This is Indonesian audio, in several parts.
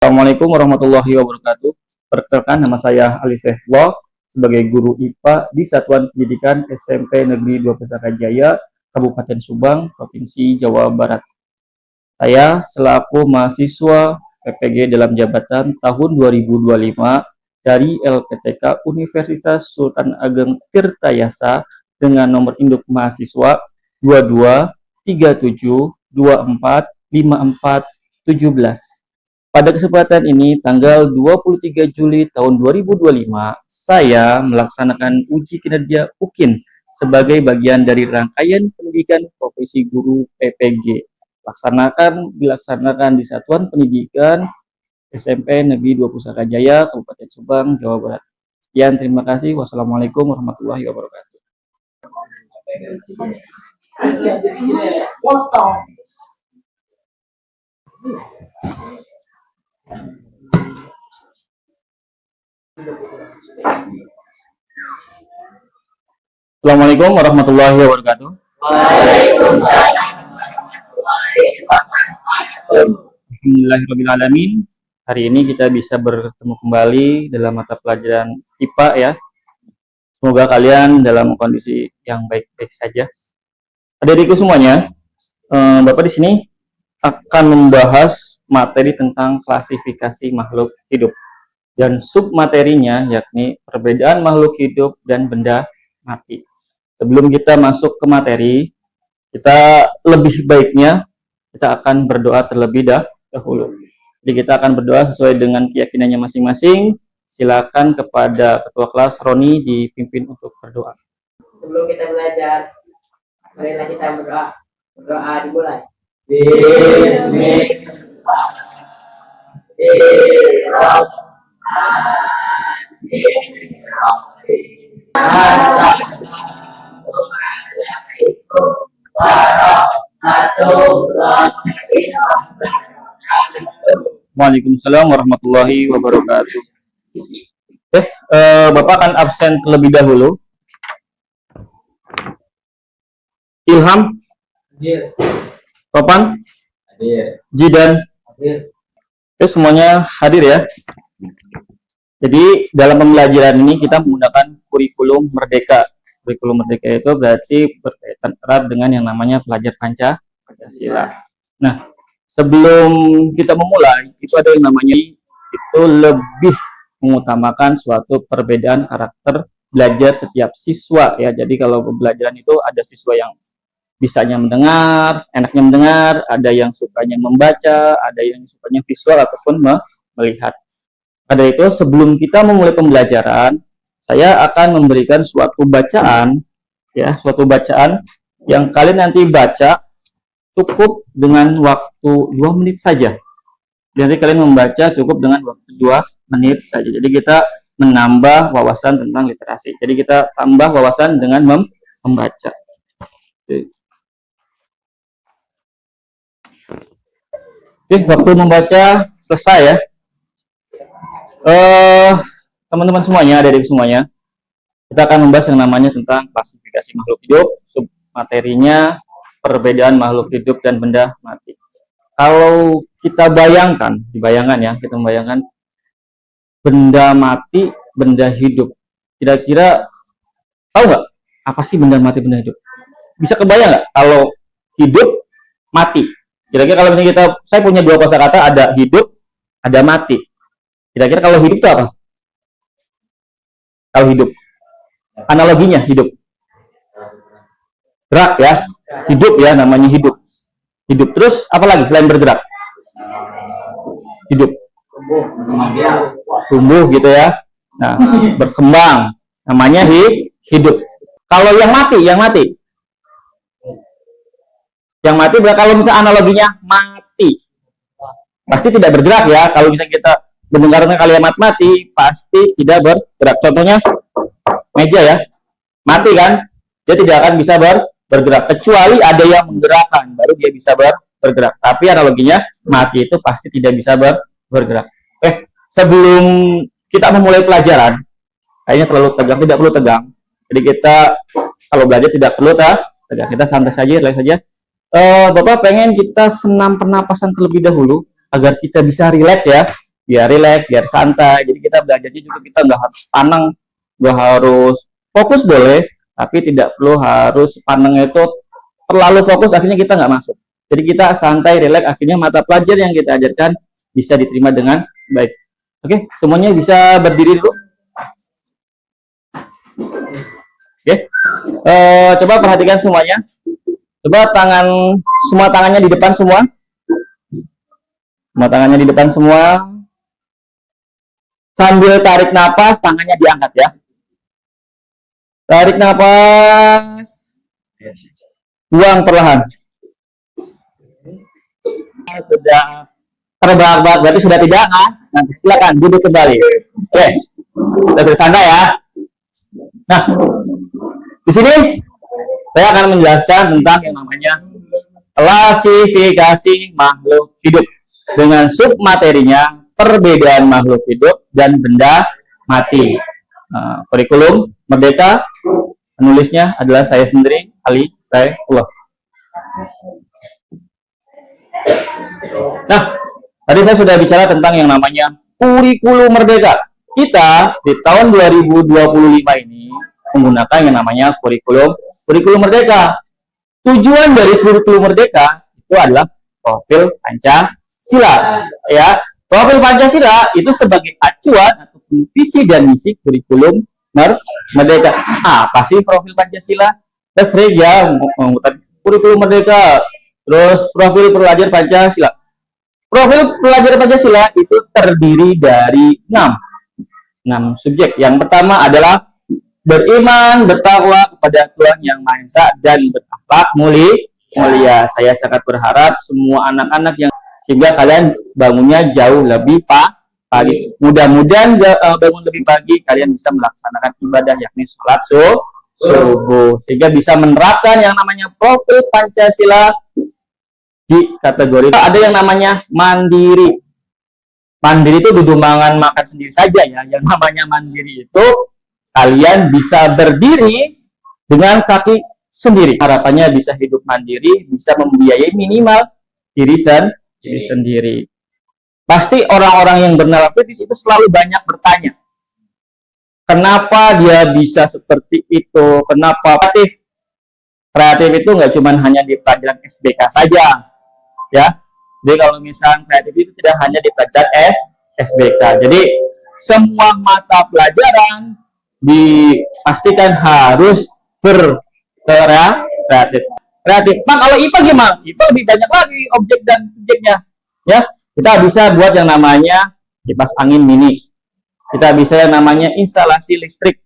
Assalamualaikum warahmatullahi wabarakatuh. Perkenalkan, nama saya Ali Sehlo sebagai guru IPA di Satuan Pendidikan SMP Negeri 2 Pusaka Jaya, Kabupaten Subang, Provinsi Jawa Barat. Saya selaku mahasiswa PPG dalam jabatan tahun 2025 dari LPTK Universitas Sultan Ageng Tirtayasa dengan nomor induk mahasiswa 2237245417. Pada kesempatan ini, tanggal 23 Juli tahun 2025, saya melaksanakan uji kinerja UKIN sebagai bagian dari rangkaian pendidikan profesi guru PPG. Dilaksanakan di Satuan Pendidikan SMP Negeri 2 Pusaka Jaya, Kabupaten Subang, Jawa Barat. Sekian, terima kasih. Wassalamualaikum warahmatullahi wabarakatuh. Assalamualaikum warahmatullahi wabarakatuh. Alhamdulillahirrahmanirrahim. Hari ini kita bisa bertemu kembali dalam mata pelajaran IPA ya. Semoga kalian dalam kondisi yang baik-baik saja. Adik-adikku semuanya, Bapak di sini akan membahas materi tentang klasifikasi makhluk hidup dan submaterinya yakni perbedaan makhluk hidup dan benda mati. Sebelum kita masuk ke materi, kita lebih baiknya kita akan berdoa terlebih dahulu. Jadi kita akan berdoa sesuai dengan keyakinannya masing-masing. Silakan kepada ketua kelas Roni dipimpin untuk berdoa. Sebelum kita belajar, marilah kita berdoa. Berdoa dimulai. Waalaikumsalam warahmatullahi wabarakatuh. Bapak akan absen terlebih dahulu. Ilham, Hadir. Topan, Hadir. Jidan, Hadir. semuanya hadir ya. Jadi dalam pembelajaran ini kita menggunakan kurikulum merdeka. Kurikulum merdeka itu berarti berkaitan erat dengan yang namanya pelajar Pancasila. Nah, sebelum kita memulai, itu ada yang namanya itu lebih mengutamakan suatu perbedaan karakter belajar setiap siswa ya. Jadi kalau pembelajaran itu ada siswa yang bisanya mendengar, enaknya mendengar, ada yang sukanya membaca, ada yang sukanya visual ataupun melihat. Pada itu sebelum kita memulai pembelajaran, saya akan memberikan suatu bacaan ya, suatu bacaan yang kalian nanti baca cukup dengan waktu 2 menit saja. Jadi kalian membaca cukup dengan waktu 2 menit saja. Jadi kita menambah wawasan tentang literasi. Jadi kita tambah wawasan dengan membaca. Oke, waktu membaca selesai ya. Teman-teman semuanya, adik-adik semuanya, kita akan membahas yang namanya tentang klasifikasi makhluk hidup, submaterinya perbedaan makhluk hidup dan benda mati. Kalau kita bayangkan, kita membayangkan benda mati, benda hidup. Kira-kira tahu nggak apa sih benda mati, benda hidup? Bisa kebayang nggak kalau hidup, mati? Kira-kira kalau misalnya saya punya 2 kosakata, ada hidup, ada mati. Kira-kira kalau hidup itu apa? Kalau hidup, analoginya hidup, gerak ya, hidup ya, namanya hidup. Hidup terus apa lagi selain bergerak? Hidup, tumbuh gitu ya. Nah, berkembang, namanya hidup. Kalau yang mati berarti kalau misalnya analoginya mati, pasti tidak bergerak ya. Kalau misalnya kita mendengarkan kalimat mati, pasti tidak bergerak. Contohnya meja ya, mati kan, dia tidak akan bisa bergerak kecuali ada yang menggerakkan, baru dia bisa bergerak. Tapi analoginya mati itu pasti tidak bisa bergerak. Sebelum kita memulai pelajaran, kayaknya terlalu tegang, tidak perlu tegang. Jadi kita kalau belajar tidak perlu tegang, kita santai saja, relax saja. Bapak pengen kita senam pernapasan terlebih dahulu agar kita bisa relax ya. biar rileks, biar santai. Jadi kita belajarnya juga kita nggak harus tenang, nggak harus fokus boleh, tapi tidak perlu harus pandangnya itu terlalu fokus, akhirnya kita nggak masuk. Jadi kita santai, rileks, akhirnya mata pelajaran yang kita ajarkan bisa diterima dengan baik. Oke, semuanya bisa berdiri dulu. Oke, coba perhatikan semuanya. Coba semua tangannya di depan semua. Semua tangannya di depan semua. Sambil tarik napas, tangannya diangkat ya. Tarik napas, buang perlahan. Sudah terbang-bang, berarti sudah tidak kan? Nanti silakan duduk kembali. Oke, kita santai ya. Nah, di sini saya akan menjelaskan tentang yang namanya klasifikasi makhluk hidup dengan submaterinya perbedaan makhluk hidup dan benda mati. Kurikulum Merdeka, penulisnya adalah saya sendiri, Ali Saifullah. Nah, tadi saya sudah bicara tentang yang namanya kurikulum Merdeka. Kita di tahun 2025 ini menggunakan yang namanya kurikulum Merdeka. Tujuan dari kurikulum Merdeka itu adalah profil Pancasila, ya. Profil Pancasila itu sebagai acuan atau visi dan misi kurikulum Merdeka. Apa sih profil Pancasila? Kita sering ya mengutip kurikulum Merdeka, terus profil pelajar Pancasila. Profil pelajar Pancasila itu terdiri dari 6 subjek. Yang pertama adalah beriman, bertakwa kepada Tuhan Yang Maha Esa dan berakhlak mulia. Saya sangat berharap semua anak-anak yang sehingga kalian bangunnya jauh lebih pagi. Mudah-mudahan bangun lebih pagi kalian bisa melaksanakan ibadah yakni sholat subuh sehingga bisa menerapkan yang namanya profil Pancasila di kategori. Ada yang namanya mandiri. Mandiri itu duduk makan sendiri saja ya. Yang namanya mandiri itu kalian bisa berdiri dengan kaki sendiri. Harapannya bisa hidup mandiri, bisa membiayai minimal diri sendiri. Pasti orang-orang yang bernalar kritis itu selalu banyak bertanya. Kenapa dia bisa seperti itu? Kenapa kreatif? Kreatif itu nggak cuma hanya di pelajaran SBK saja, ya. Jadi kalau misalnya kreatif itu tidak hanya di pelajaran SBK. Jadi semua mata pelajaran dipastikan harus berkreatif. Nah, kalau IPA gimana? IPA lebih banyak lagi objek dan subjeknya, ya. Kita bisa buat yang namanya kipas angin mini. Kita bisa yang namanya instalasi listrik.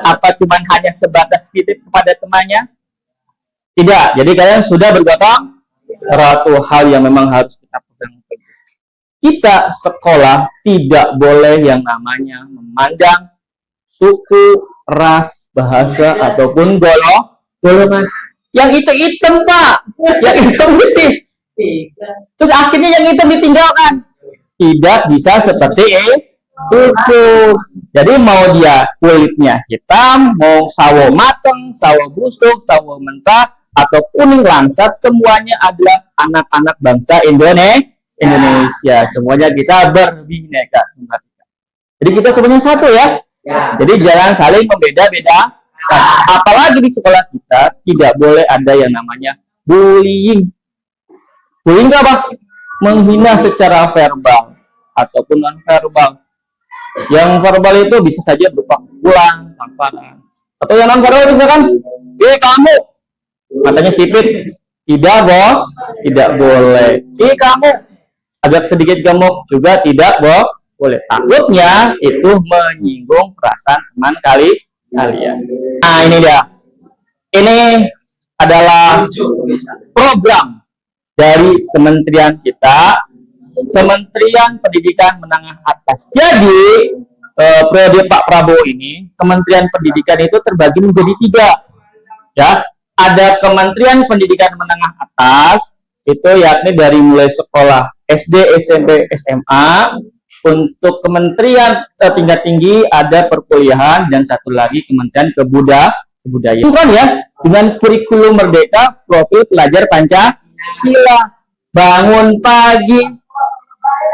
Apa cuma hanya sebatas titip kepada temannya? Tidak. Jadi kalian sudah bergotong suatu hal yang memang harus kita pegang. Kita sekolah tidak boleh yang namanya memandang suku, ras, bahasa ataupun golongan. Yang itu hitam Pak, yang itu putih. Terus akhirnya yang itu ditinggalkan. Tidak bisa seperti itu. Jadi mau dia kulitnya hitam, mau sawo mateng, sawo busuk, sawo mentah, atau kuning langsat, semuanya adalah anak-anak bangsa Indonesia. Semuanya kita berbineka. Jadi kita semuanya satu ya. Jadi jangan saling membeda-beda. Apalagi di sekolah kita tidak boleh ada yang namanya bullying. Bullying apa? Menghina secara verbal ataupun non verbal. Yang verbal itu bisa saja berupa pukulan, tamparan. Atau yang non verbal misalkan, kamu, katanya sipit, tidak boleh. Kamu, agak sedikit gemuk juga tidak boleh. Takutnya itu menyinggung perasaan teman kalian. Nah ini dia. Ini adalah program dari kementerian kita, Kementerian Pendidikan Menengah Atas. Jadi periode Pak Prabowo ini Kementerian Pendidikan itu terbagi menjadi 3, ya. Ada Kementerian Pendidikan Menengah Atas itu yakni dari mulai sekolah SD, SMP, SMA. Untuk kementerian tingkat tinggi ada perkuliahan dan satu lagi Kementerian Kebudayaan. Bukan ya, dengan kurikulum Merdeka, profil pelajar Pancasila. Bangun pagi,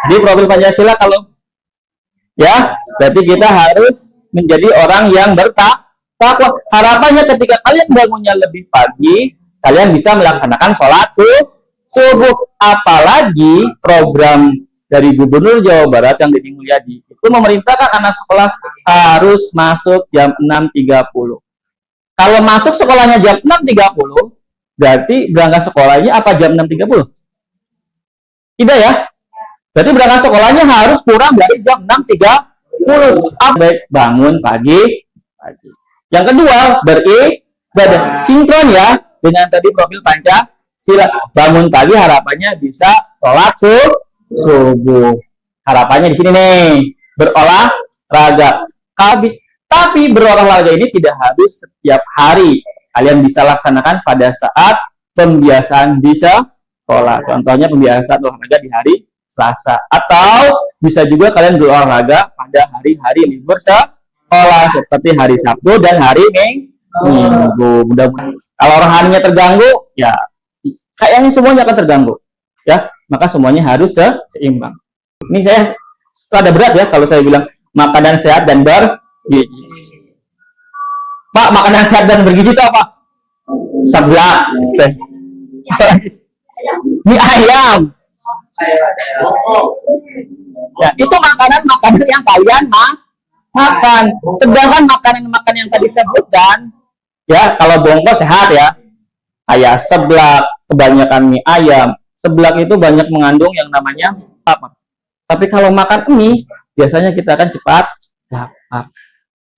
Di profil Pancasila kalau ya, berarti kita harus menjadi orang yang bertakwa. Harapannya ketika kalian bangunnya lebih pagi, kalian bisa melaksanakan sholat subuh. Apalagi program dari Gubernur Jawa Barat yang Deddy Mulyadi itu memerintahkan anak sekolah harus masuk jam 6.30. Kalau masuk sekolahnya jam 6.30, berarti berangkat sekolahnya apa jam 6.30? Tidak ya? Berarti berangkat sekolahnya harus kurang dari jam 6.30. Baik, bangun pagi. Yang kedua, beribadah sinkron ya dengan tadi profil Pancasila. Bangun pagi harapannya bisa sholat subuh. Harapannya di sini nih, berolahraga. Habis. Tapi berolahraga ini tidak harus setiap hari. Kalian bisa laksanakan pada saat pembiasaan di sekolah. Contohnya pembiasaan olahraga di hari Selasa. Atau bisa juga kalian berolahraga pada hari-hari libur sekolah. Seperti hari Sabtu dan hari Minggu. Mudah-mudahan. Kalau rohaninya terganggu, ya kayaknya semuanya akan terganggu. Ya, maka semuanya harus seimbang. Ini saya rada berat ya kalau saya bilang makanan sehat dan bergizi. Pak, makanan sehat dan bergizi itu apa? Seblak. Mie ayam. Ya, itu makanan-makanan yang kalian makan. Sedangkan makanan-makanan yang tadi sebutkan, ya kalau bongko sehat ya, kayak seblak, kebanyakan mie ayam. Seblak itu banyak mengandung yang namanya apa? Tapi kalau makan mie, biasanya kita akan cepat lapar.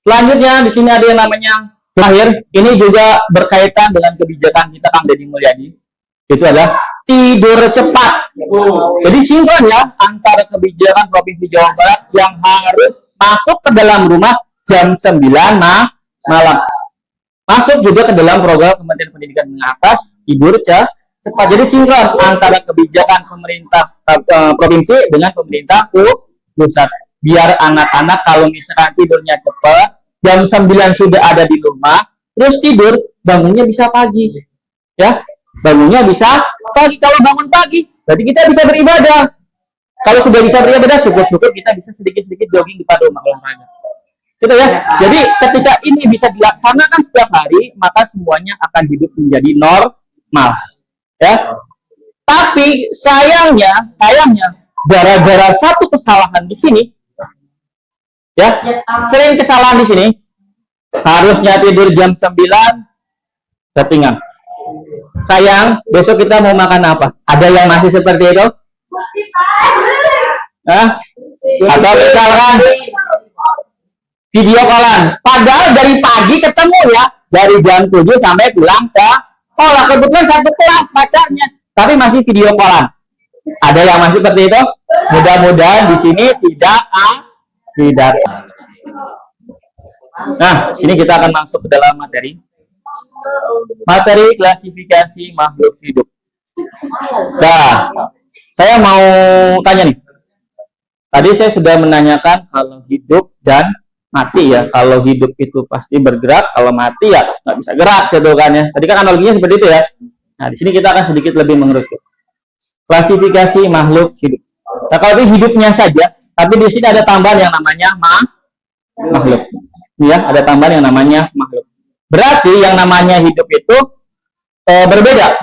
Selanjutnya di sini ada yang namanya terakhir. Ini juga berkaitan dengan kebijakan kita Kang Deddy Mulyadi. Itu adalah tidur cepat. Jadi sinkron ya antara kebijakan Provinsi Jawa Barat yang harus masuk ke dalam rumah jam 9 malam. Masuk juga ke dalam program Kementerian Pendidikan Menengah Atas tidur cepat. Jadi sinkron antara kebijakan pemerintah provinsi dengan pemerintah pusat. Biar anak-anak kalau misalkan tidurnya cepat, jam 9 sudah ada di rumah, terus tidur, bangunnya bisa pagi. Ya, bangunnya bisa pagi. Kalau bangun pagi, berarti kita bisa beribadah. Kalau sudah bisa beribadah, syukur-syukur kita bisa sedikit-sedikit jogging di depan rumah olahraga. Gitu ya. Jadi ketika ini bisa dilaksanakan setiap hari, maka semuanya akan hidup menjadi normal. Ya. Tapi sayangnya gara-gara satu kesalahan di sini, ya, sering kesalahan di sini, harusnya tidur jam 9, ketinggalan. Sayang, besok kita mau makan apa? Ada yang masih seperti itu? Atau misalkan video callan, padahal dari pagi ketemu ya, dari jam 7 sampai pulang sekolah. Kebetulan satu kelas pacarnya, tapi masih video callan. Ada yang masih seperti itu? Mudah-mudahan di sini tidak. Nah, sini kita akan masuk ke dalam materi klasifikasi makhluk hidup. Nah, saya mau tanya nih. Tadi saya sudah menanyakan kalau hidup dan mati ya. Kalau hidup itu pasti bergerak, kalau mati ya nggak bisa gerak gitu kan ya. Tadi kan analoginya seperti itu ya. Nah, di sini kita akan sedikit lebih mengerucut. Klasifikasi makhluk hidup. Nah, kalau ini hidupnya saja, tapi di sini ada tambahan yang namanya makhluk. Ya, ada tambahan yang namanya makhluk. Berarti yang namanya hidup itu berbeda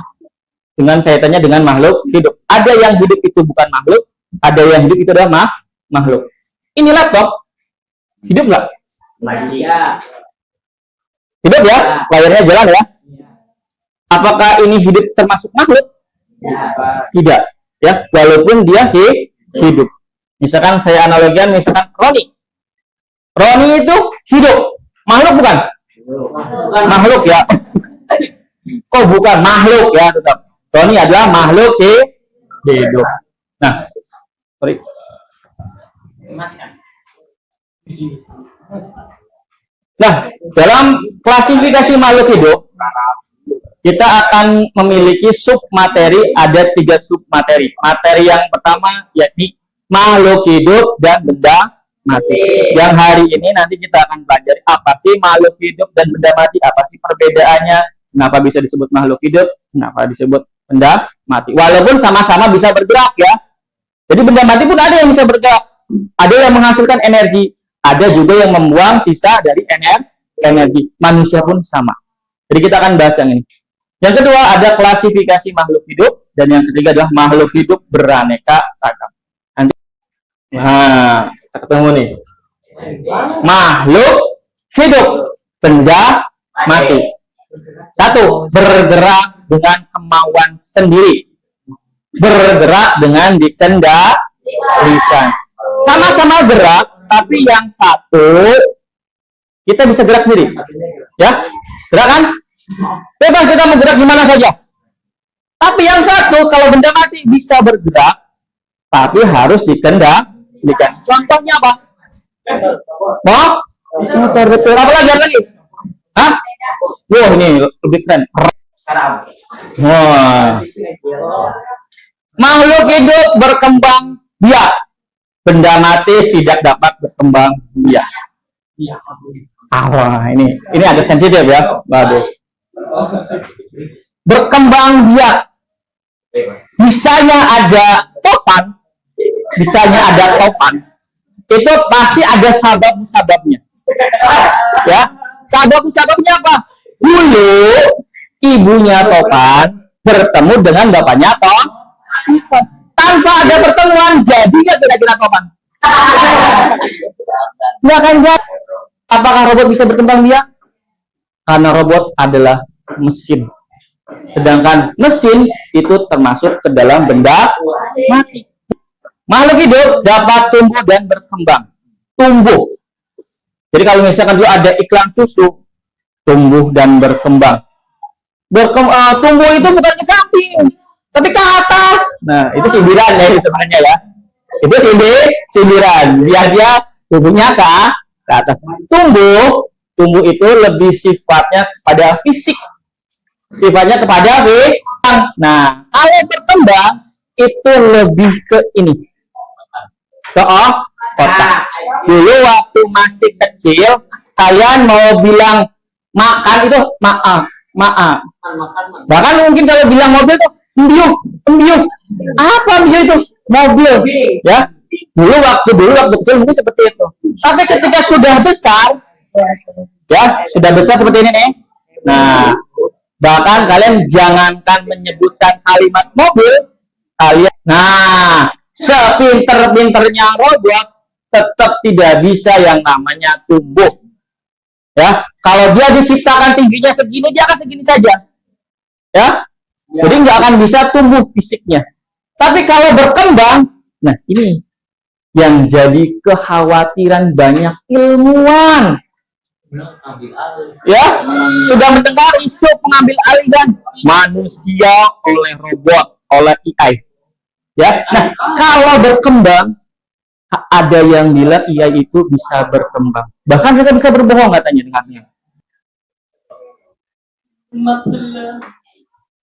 dengan kaitannya dengan makhluk hidup. Ada yang hidup itu bukan makhluk, ada yang hidup itu adalah makhluk. Ini laptop hidup nggak? Hidup ya, layarnya jalan ya. Apakah ini hidup termasuk makhluk? Tidak, ya, walaupun dia hidup. Misalkan saya analogikan, misalkan Roni itu hidup, makhluk bukan? Makhluk ya. Kok bukan makhluk ya, tetap. Roni adalah makhluk hidup. Nah, sorry. Nah, dalam klasifikasi makhluk hidup, kita akan memiliki submateri, ada 3 submateri. Materi yang pertama yakni makhluk hidup dan benda mati. Yang hari ini nanti kita akan pelajari apa sih makhluk hidup dan benda mati, apa sih perbedaannya, kenapa bisa disebut makhluk hidup, kenapa disebut benda mati. Walaupun sama-sama bisa bergerak ya, Jadi benda mati pun ada yang bisa bergerak, ada yang menghasilkan energi, ada juga yang membuang sisa dari energi. Manusia pun sama. Jadi kita akan bahas yang ini. Yang kedua ada klasifikasi makhluk hidup, dan yang ketiga adalah makhluk hidup beraneka ragam. Nanti, nah, kita ketemu nih. Makhluk hidup, benda mati. Satu, bergerak dengan kemauan sendiri. Bergerak dengan dikendalikan. Sama-sama gerak, tapi yang satu kita bisa gerak sendiri. Ya, gerak kan? Bebas kita mau gerak gimana saja. Tapi yang satu, kalau benda mati bisa bergerak, tapi harus dikendalikan. Contohnya apa? Mau? Motor, betul. Apa lagi? Hah? Wah, ini lebih keren. Wah. Makhluk hidup berkembang biak. Benda mati tidak dapat berkembang biak. Wah, ini agak sensitif ya. Waduh. Berkembang biak. Misalnya ada topan, itu pasti ada sababnya. Ya, sababnya apa? Dulu ibunya topan bertemu dengan bapaknya topan. Tanpa ada pertemuan, jadi nggak kira-kira topan? Nggak kan, Jack? Apakah robot bisa berkembang biak? Karena robot adalah mesin. Sedangkan mesin itu termasuk ke dalam benda mati. Makhluk hidup dapat tumbuh dan berkembang. Tumbuh. Jadi kalau misalkan dulu ada iklan susu, tumbuh dan berkembang. Tumbuh itu bukan ke samping, tapi ke atas. Nah, itu sindiran ya sebenarnya ya. Itu sindiran. Biar dia tumbuhnya ke atas. Tumbuh itu lebih sifatnya kepada fisik. Sifatnya kepada fisik. Nah, kalau berkembang itu lebih ke ini. Ke otak. Dulu waktu masih kecil, kalian mau bilang makan itu maaf. Bahkan mungkin kalau bilang mobil itu embiung. Apa embiung itu? Mobil. Ya. Dulu waktu kecil mungkin seperti itu. Tapi ketika sudah besar, ya, sudah besar seperti ini nih. Nah, bahkan kalian jangankan menyebutkan kalimat mobil, sepinter-pinternya robot tetap tidak bisa yang namanya tumbuh. Ya, kalau dia diciptakan tingginya segini, dia akan segini saja. Ya, jadi nggak akan bisa tumbuh fisiknya. Tapi kalau berkembang, nah ini yang jadi kekhawatiran banyak ilmuwan. Ya, sudah mendengar isu pengambil alihan manusia oleh robot, oleh AI. Ya, nah kalau berkembang, ada yang bilang AI itu bisa berkembang. Bahkan kita bisa berbohong katanya dengannya.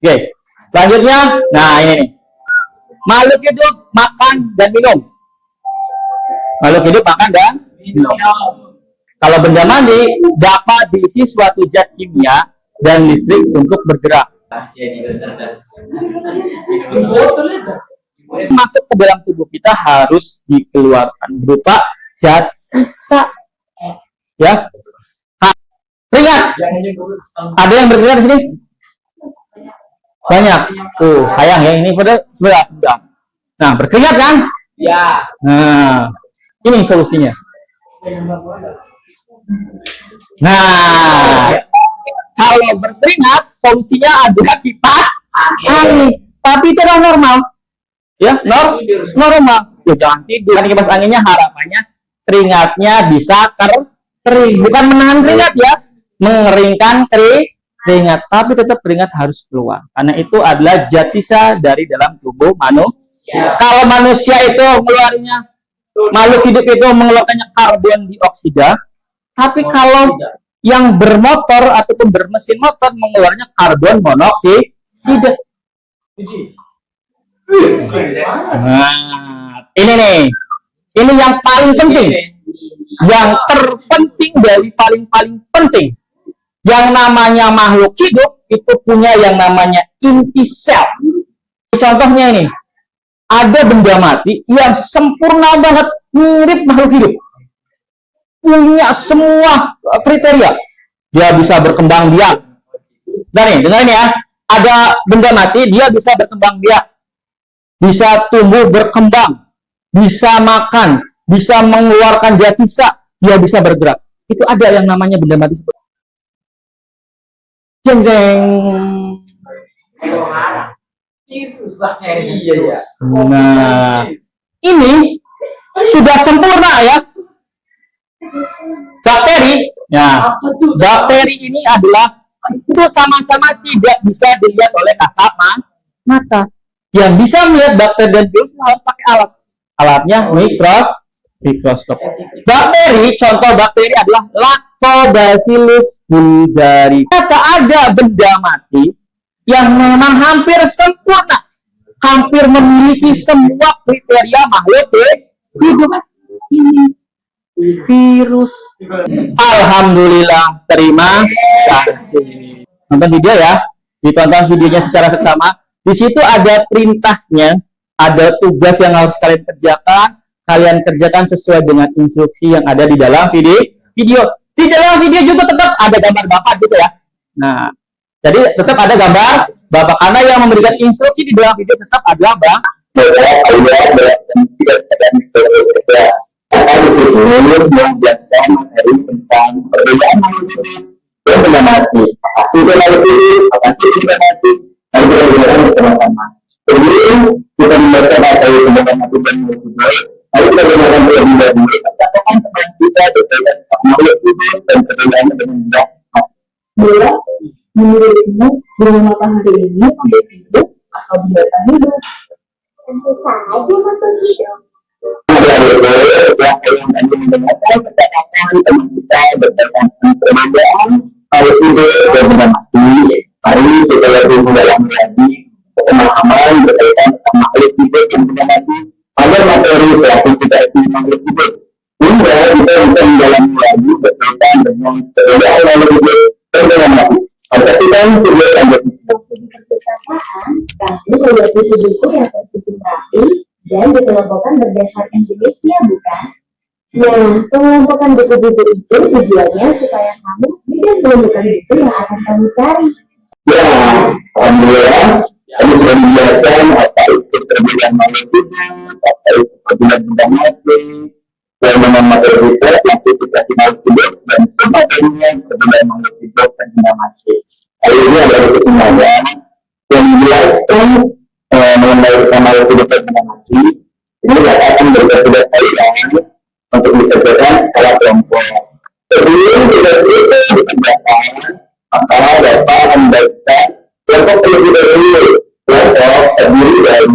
Oke, selanjutnya, nah ini nih. Makhluk hidup makan dan minum. Makhluk hidup makan dan minum. Kalau benda mati dapat diisi suatu zat kimia dan listrik untuk bergerak. Masuk ke dalam tubuh kita harus dikeluarkan berupa zat sisa. Ya. Keringat. Ada yang berkeringat di sini? Banyak. Tuh, sayang ya, ini sudah. Nah, berkeringat kan? Ya. Nah, ini solusinya. Nah, kalau berkeringat solusinya adalah kipas angin. Tapi itu adalah normal. Ya, normal. Ya, jangan tidur. Kan kipas anginnya harapannya keringatnya bisa kering. Bukan menahan keringat ya, mengeringkan keringat. Tapi tetap keringat harus keluar. Karena itu adalah zat sisa dari dalam tubuh manusia. Kalau manusia itu mengeluarkannya, makhluk hidup itu mengeluarkannya karbon dioksida. Tapi kalau yang bermotor ataupun bermesin motor mengeluarkannya karbon monoksida. Nah, ini nih. Ini yang paling penting. Yang terpenting dari paling penting. Yang namanya makhluk hidup itu punya yang namanya inti sel. Contohnya ini. ada benda mati yang sempurna banget, mirip makhluk hidup, punya semua kriteria. Dia bisa berkembang biak. Nah nih, dengerin ya. Ada benda mati, dia bisa berkembang biak, bisa tumbuh berkembang, bisa makan, bisa mengeluarkan zat sisa, dia bisa bergerak. Itu ada yang namanya benda mati seperti itu. Jeng jeng. Nah, ini sudah sempurna ya. Bakteri, ya, bakteri ini adalah itu sama-sama tidak bisa dilihat oleh kasat mata. Yang bisa melihat bakteri dan virus harus pakai alat. Alatnya mikroskop. Bakteri, contoh bakteri adalah Lactobacillus bulgari. Kata ada benda mati yang memang hampir sempurna, hampir memiliki semua kriteria makhluk hidup. Ini virus. Alhamdulillah, terima kasih. Nonton video ya, ditonton videonya secara seksama. Di situ ada perintahnya, ada tugas yang harus kalian kerjakan. Kalian kerjakan sesuai dengan instruksi yang ada di dalam video. Di dalam video juga tetap ada gambar bapak gitu ya. Nah, jadi tetap ada gambar bapak karena yang memberikan instruksi di dalam video tetap adalah bang. Menjelaskan materi tentang perbedaan makhluk dan benda mati. Itu lalu apa sih benda mati? Lalu kita bicara bersama-sama. Sebelum kita membaca materi benda mati dan makhluk hidup, lalu kita gunakan terlebih dahulu katakan teman kita terkait makhluk hidup dan perbedaan dengan benda mati. Bila menurutmu benda matahari ini makhluk hidup atau binatang hidup? Tentu saja makhluk hidup. Yang tadi mendengarkan percakapan teman kita berdasarkan perbedaan makhluk hidup dan benda mati. Mari kita lebih mendalam lagi pemahaman berkaitan tentang makhluk hidup dan benda mati agar materi klasifikasi makhluk hidup hingga kita bisa mendalami lagi berkaitan dengan perbedaan makhluk hidup dan benda mati. Perhatikan video selanjutnya. Perpustakaan kami memiliki buku yang tersusun rapi dan dikelompokkan berdasarkan jenisnya, bukan? Nah, pengelompokan buku-buku itu tujuannya supaya kamu tidak menemukan buku yang akan kamu cari. Ya, alhamdulillah, kami sudah menjelaskan apa itu perbedaan makhluk hidup, apa itu perbedaan benda mati, dan dengan materi kita klasifikasi makhluk hidup dan sebagainya perbedaan makhluk hidup dan benda mati. Hari ini adalah kesimpulan yang menjelaskan mengenai makhluk hidup dan benda mati. Ini akan berbeda-beda saya untuk dikerjakan secara kelompok. Sebelum kita dikerjakan, maka dapat membaca kelompok terlebih dahulu. Kelompok terdiri dari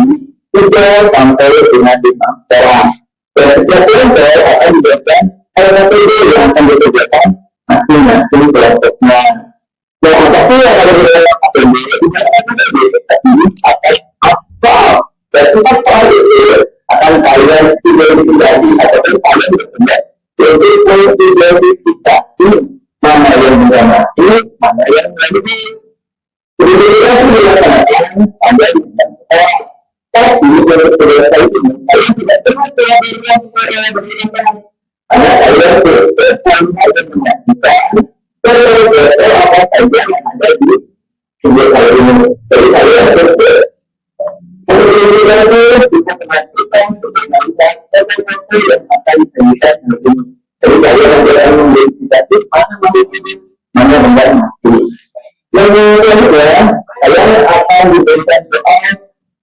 3 sampai dengan 5 orang. Dan setiap kelompok akan diberikan metode yang akan dikerjakan masing-masing kelompoknya. Yang satu yang akan dikerjakan akan apa? Dan apa itu akan kalian identifikasi atau kalian berpendapat untuk mengidentifikasi mana yang benda mati, mana yang hidup. Identifikasi dilaksanakan pada orang, tapi untuk selesai ini kalian tidak pernah melakukan yang berbeda karena kalian berpesan dan menyaksikan sesuatu apa saja yang ada di video kali ini. Jadi kalian berpikir kita memastikan kebenaran sesuatu yang akan diberikan lebih. Jadi kalian akan mengidentifikasi mana makhluk hidup, mana benda mati. Yang kedua, kalian akan diberikan soal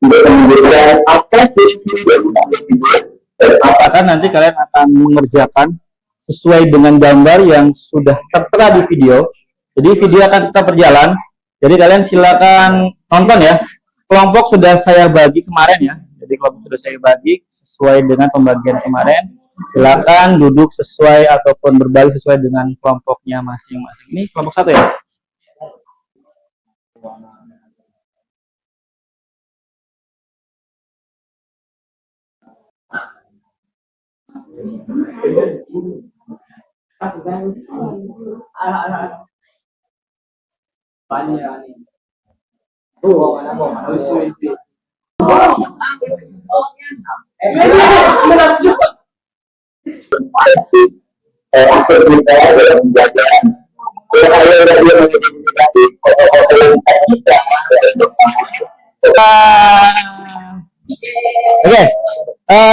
untuk menunjukkan apa ciri-ciri dari makhluk hidup dan apakah nanti kalian akan mengerjakan sesuai dengan gambar yang sudah tertera di video. Jadi video akan tetap berjalan. Jadi kalian silakan nonton ya. Kelompok sudah saya bagi kemarin ya. Jadi kelompok sudah saya bagi sesuai dengan pembagian kemarin. Silakan duduk sesuai ataupun berbagi sesuai dengan kelompoknya masing-masing. Ini kelompok 1 ya. Aktif kita dalam menjaga supaya dia mengidentifikasi foto-foto yang tadi Oke,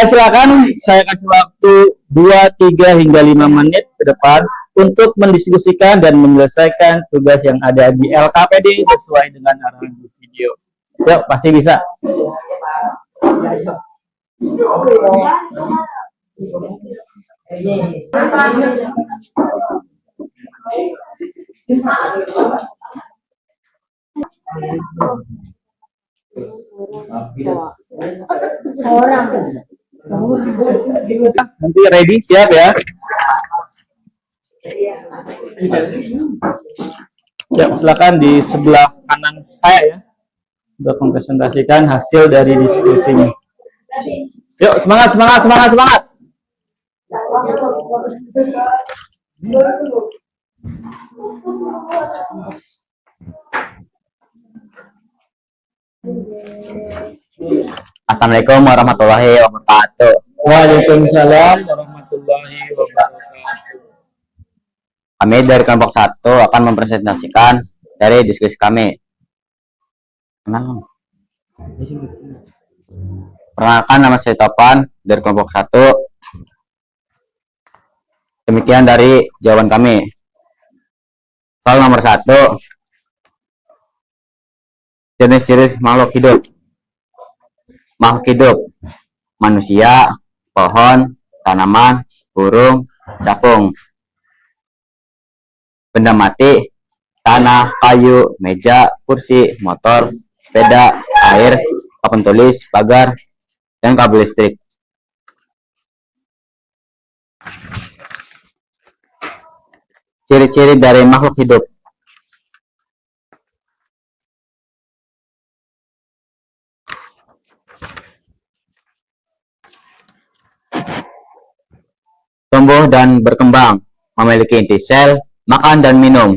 silakan saya kasih waktu 2, 3 hingga 5 menit ke depan untuk mendiskusikan dan menyelesaikan tugas yang ada di LKPD sesuai dengan arahan di video. Yuk, pasti bisa. Nanti ready, siap ya. Ya, silakan di sebelah kanan saya ya untuk mempresentasikan hasil dari diskusinya. Yuk, semangat, semangat, semangat, semangat. Assalamualaikum warahmatullahi wabarakatuh. Waalaikumsalam warahmatullahi wabarakatuh. Kami dari kelompok 1 akan mempresentasikan dari diskusi kami. Perkenalkan, nama saya Topan dari kelompok 1. Demikian dari jawaban kami. Soal nomor 1. Jenis-jenis makhluk hidup. Makhluk hidup: manusia, pohon, tanaman, burung, capung. Benda mati: tanah, kayu, meja, kursi, motor, sepeda, air, papan tulis, pagar, dan kabel listrik. Ciri-ciri dari makhluk hidup: tumbuh dan berkembang, memiliki inti sel, makan dan minum.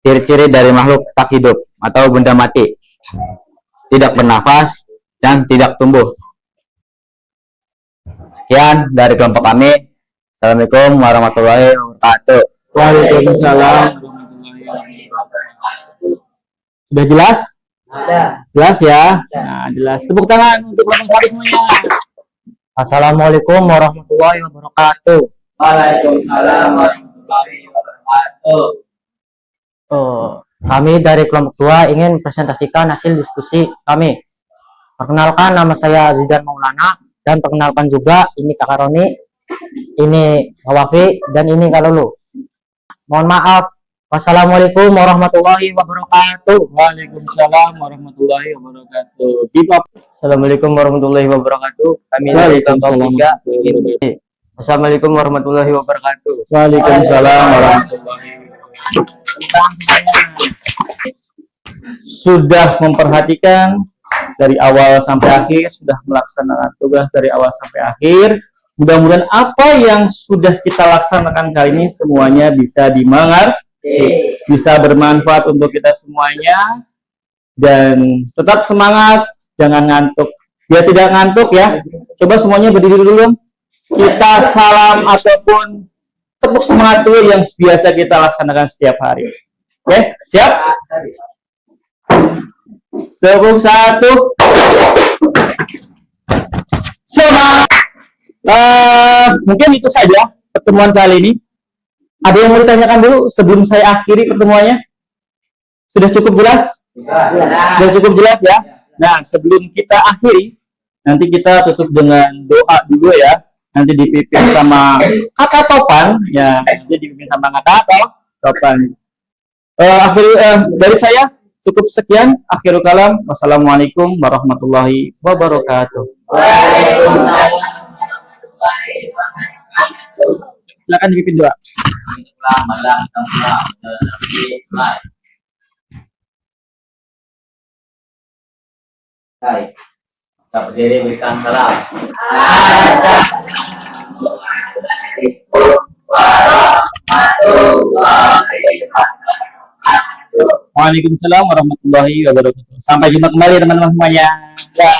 Ciri-ciri dari makhluk tak hidup atau benda mati: tidak bernafas dan tidak tumbuh. Sekian dari kelompok kami. Assalamualaikum warahmatullahi wabarakatuh. Waalaikumsalam warahmatullahi wabarakatuh. Sudah jelas? Jelas ya? Nah, jelas. Tepuk tangan untuk kelompok 1 semuanya. Assalamualaikum warahmatullahi wabarakatuh. Waalaikumsalam warahmatullahi wabarakatuh. Kami dari kelompok 2 ingin presentasikan hasil diskusi kami. Perkenalkan, nama saya Zidan Maulana, dan perkenalkan juga ini Kak Roni, ini Kak Wafi, dan ini Kak Lulu. Mohon maaf. Wassalamualaikum warahmatullahi wabarakatuh. Waalaikumsalam warahmatullahi wabarakatuh. Assalamualaikum warahmatullahi wabarakatuh. Kami dari kelompok 3 ingin. Assalamualaikum warahmatullahi wabarakatuh. Waalaikumsalam warahmatullahi wabarakatuh. Sudah memperhatikan dari awal sampai akhir, sudah melaksanakan tugas dari awal sampai akhir. Mudah-mudahan apa yang sudah kita laksanakan kali ini semuanya bisa dimengerti, bisa bermanfaat untuk kita semuanya, dan tetap semangat, jangan ngantuk. Biar tidak ngantuk ya, coba semuanya berdiri dulu. Kita salam ataupun tepuk semangat dulu yang biasa kita laksanakan setiap hari. Oke, siap? Tepuk 1. Semangat. Mungkin itu saja pertemuan kali ini. Ada yang mau ditanyakan dulu sebelum saya akhiri pertemuannya? Sudah cukup jelas? Sudah cukup jelas ya? Nah, sebelum kita akhiri, nanti kita tutup dengan doa dulu ya. Nanti dipimpin sama Kakak Topan, ya. Nanti dipimpin sama Kakak Topan. Dari saya cukup sekian. Akhirul kalam. Wassalamualaikum warahmatullahi wabarakatuh. Silakan dipimpin doa. Baik, kita berdiri berikan salam. Assalamualaikum warahmatullahi wabarakatuh. Waalaikumsalam warahmatullahi wabarakatuh. Sampai jumpa kembali teman-teman semuanya. Ya.